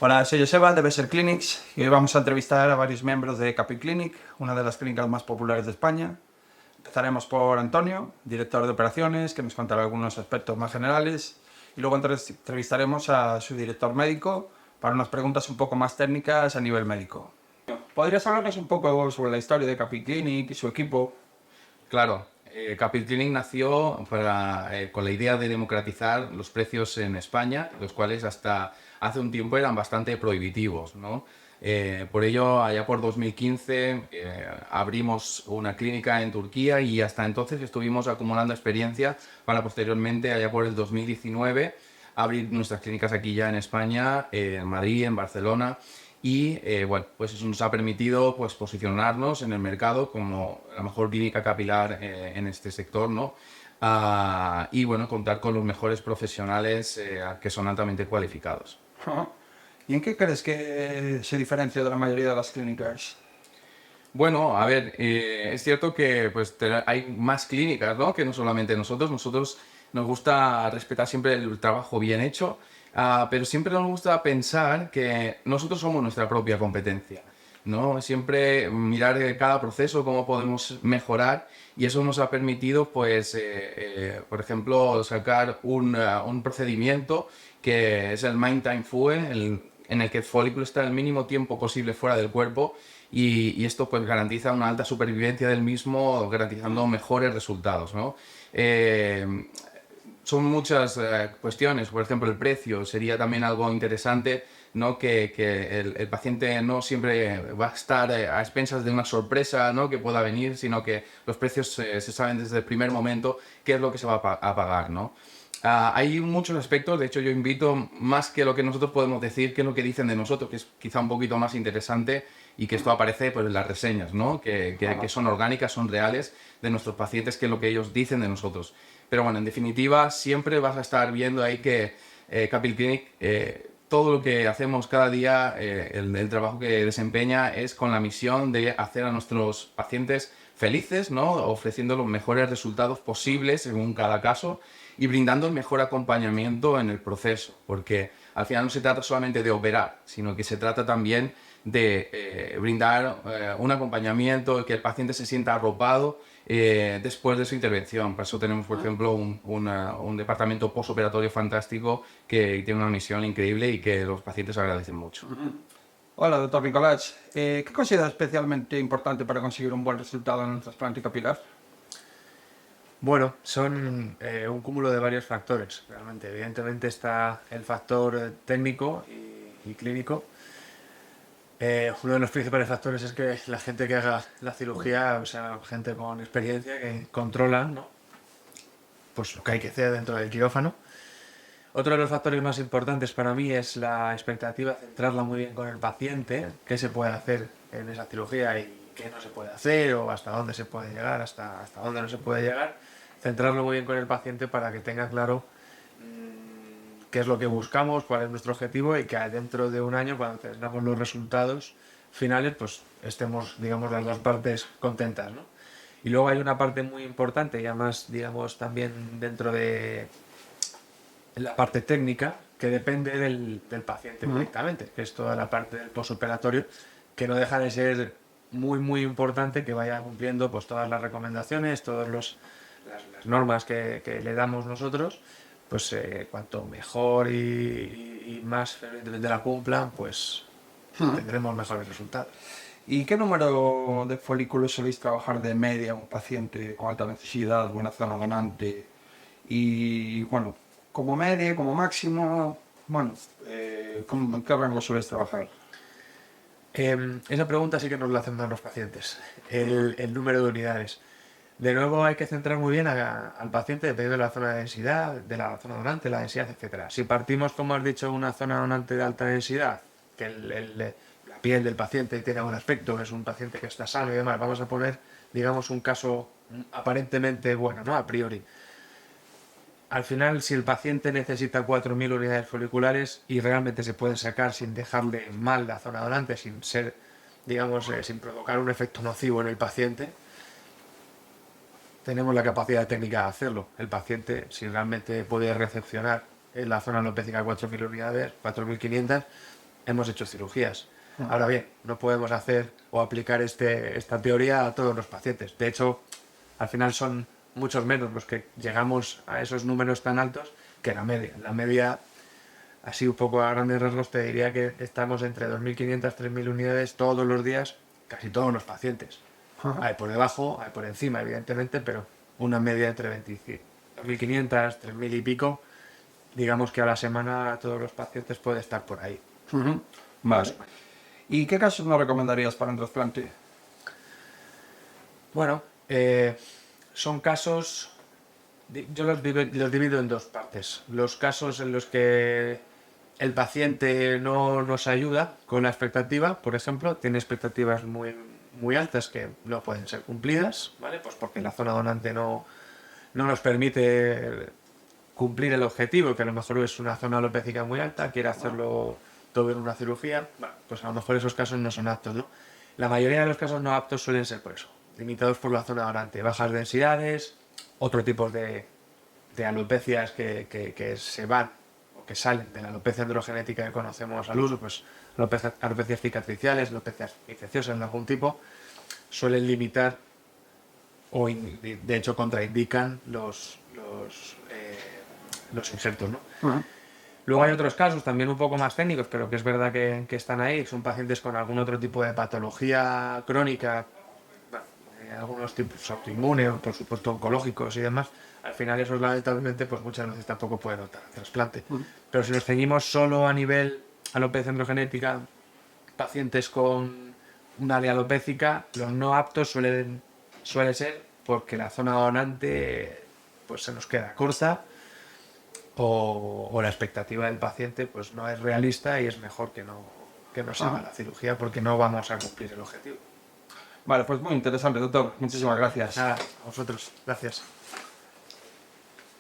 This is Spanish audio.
Hola, soy Joseba de Besser Clinics y hoy vamos a entrevistar a varios miembros de Capi Clinic, una de las clínicas más populares de España. Empezaremos por Antonio, director de operaciones, que nos contará algunos aspectos más generales, y luego entrevistaremos a su director médico para unas preguntas un poco más técnicas a nivel médico. ¿Podrías hablarnos un poco sobre la historia de Capi Clinic y su equipo? Claro, Capit Clinic nació con la idea de democratizar los precios en España, los cuales hasta hace un tiempo eran bastante prohibitivos, ¿no? Por ello, allá por 2015 abrimos una clínica en Turquía y hasta entonces estuvimos acumulando experiencia para posteriormente, allá por el 2019, abrir nuestras clínicas aquí ya en España, en Madrid, en Barcelona. Y bueno, pues eso nos ha permitido pues, posicionarnos en el mercado como la mejor clínica capilar en este sector, ¿no? Y bueno, contar con los mejores profesionales que son altamente cualificados. Ajá. ¿Y en qué crees que se diferencia de la mayoría de las clínicas? Bueno, a ver, es cierto que pues, hay más clínicas, ¿no? Que no solamente nosotros. Nosotros nos gusta respetar siempre el trabajo bien hecho, pero siempre nos gusta pensar que nosotros somos nuestra propia competencia, ¿no? Siempre mirar cada proceso, cómo podemos mejorar, y eso nos ha permitido, pues, por ejemplo, sacar un procedimiento que es el Mind Time Fugue, en el que el folículo está el mínimo tiempo posible fuera del cuerpo y esto pues garantiza una alta supervivencia del mismo, garantizando mejores resultados, ¿no? Eh, Son muchas cuestiones, por ejemplo el precio sería también algo interesante, ¿no? Que el paciente no siempre va a estar a expensas de una sorpresa, ¿no? Que pueda venir, sino que los precios se saben desde el primer momento qué es lo que se va a pagar, ¿no? Hay muchos aspectos, de hecho yo invito más que lo que nosotros podemos decir, que es lo que dicen de nosotros, que es quizá un poquito más interesante y que esto aparece pues, en las reseñas, ¿no? Que son orgánicas, son reales de nuestros pacientes, que es lo que ellos dicen de nosotros. Pero bueno, en definitiva, siempre vas a estar viendo ahí que Capil Clinic, todo lo que hacemos cada día, el trabajo que desempeña es con la misión de hacer a nuestros pacientes felices, ¿no? Ofreciendo los mejores resultados posibles según cada caso y brindando el mejor acompañamiento en el proceso, porque al final no se trata solamente de operar, sino que se trata también de brindar un acompañamiento, que el paciente se sienta arropado después de su intervención. Por eso tenemos, por ejemplo, un departamento postoperatorio fantástico que tiene una misión increíble y que los pacientes agradecen mucho. Hola, doctor Nicolás. ¿Qué considera especialmente importante para conseguir un buen resultado en un trasplante capilar? Bueno, son un cúmulo de varios factores, realmente. Evidentemente está el factor técnico y clínico. Uno de los principales factores es que la gente que haga la cirugía, o sea, gente con experiencia, que controla, ¿no? Pues lo que hay que hacer dentro del quirófano. Otro de los factores más importantes para mí es la expectativa, centrarla muy bien con el paciente, qué se puede hacer en esa cirugía y qué no se puede hacer, o hasta dónde se puede llegar, hasta dónde no se puede llegar. Centrarlo muy bien con el paciente para que tenga claro qué es lo que buscamos, cuál es nuestro objetivo y que dentro de un año, cuando tengamos los resultados finales, pues estemos, digamos, las dos partes contentas, ¿no? Y luego hay una parte muy importante, y además, digamos, también dentro de la parte técnica, que depende del paciente directamente, que es toda la parte del postoperatorio, que no deja de ser muy importante, que vaya cumpliendo pues todas las recomendaciones, todas las normas que le damos nosotros, pues cuanto mejor y más fervientemente la cumplan, pues tendremos mejores resultados. ¿Y qué número de folículos soléis trabajar de media un paciente con alta necesidad, buena zona donante? Y bueno, como media, como máximo, bueno, ¿en qué rango soléis trabajar? Esa pregunta sí que nos la hacen más los pacientes, el número de unidades. De nuevo hay que centrar muy bien al paciente dependiendo de la zona de densidad, de la zona donante, la densidad, etcétera. Si partimos, como has dicho, una zona donante de alta densidad, que la piel del paciente tiene buen aspecto, es un paciente que está sano y demás, vamos a poner, digamos, un caso aparentemente bueno, ¿no? A priori. Al final, si el paciente necesita 4.000 unidades foliculares y realmente se puede sacar sin dejarle mal la zona donante, sin ser, digamos, sin provocar un efecto nocivo en el paciente, tenemos la capacidad técnica de hacerlo. El paciente, si realmente puede recepcionar en la zona alopécica 4.000 unidades, 4.500, hemos hecho cirugías. Ahora bien, no podemos hacer o aplicar esta teoría a todos los pacientes. De hecho, al final son muchos menos los que llegamos a esos números tan altos que la media. La media, así un poco a grandes rasgos, te diría que estamos entre 2.500 3.000 unidades todos los días, casi todos los pacientes. Hay por debajo, hay por encima, evidentemente, pero una media entre 2.500, 3.000 y pico, digamos que a la semana todos los pacientes puede estar por ahí. Vale. ¿Y qué casos nos recomendarías para un trasplante? Bueno, son casos, yo los divido en dos partes. Los casos en los que el paciente no nos ayuda con la expectativa, por ejemplo, tiene expectativas muy altas que no pueden ser cumplidas, ¿vale? Pues porque la zona donante no nos permite cumplir el objetivo, que a lo mejor es una zona alopécica muy alta, quiere hacerlo todo en una cirugía, bueno, pues a lo mejor esos casos no son aptos, ¿no? La mayoría de los casos no aptos suelen ser por eso, limitados por la zona donante, bajas densidades, otro tipo de alopecias que se van o que salen de la alopecia androgenética que conocemos al uso, pues alopecias cicatriciales, alopecias infecciosas de algún tipo, suelen limitar o de hecho contraindican los injertos, ¿no? Luego hay otros casos también un poco más técnicos, pero que es verdad que están ahí, son pacientes con algún otro tipo de patología crónica, bueno, algunos tipos autoinmunes, por supuesto oncológicos y demás. Al final esos lamentablemente pues muchas veces tampoco pueden optar al trasplante. Pero si nos ceñimos solo a nivel alopecia androgenética, pacientes con una área alopécica, los no aptos suele ser porque la zona donante pues se nos queda corta o la expectativa del paciente pues no es realista y es mejor que no se haga la cirugía porque no vamos a cumplir el objetivo. Vale, pues muy interesante, doctor. Muchísimas gracias. Nada, a vosotros. Gracias.